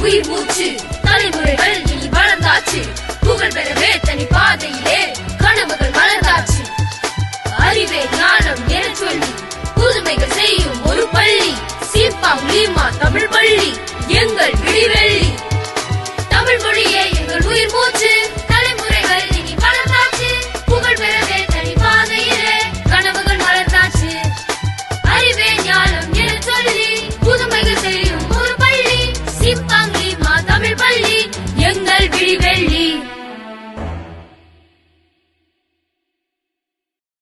உயிர் மூச்சு. தலைமுறைகள் இனி வளர்ந்தாச்சு, புகழ் பெறவே தனி பாதையிலே கனவுகள் வளர்ந்தாச்சு. அறிவே ஞானம் என சொல்லி புதுமைகள் செய்யும் ஒரு பள்ளி, சீப்பாங் லீமா தமிழ் பள்ளி, எங்கள் விடிவெள்ளி. தமிழ் மொழியே எங்கள் உயிர் மூச்சு.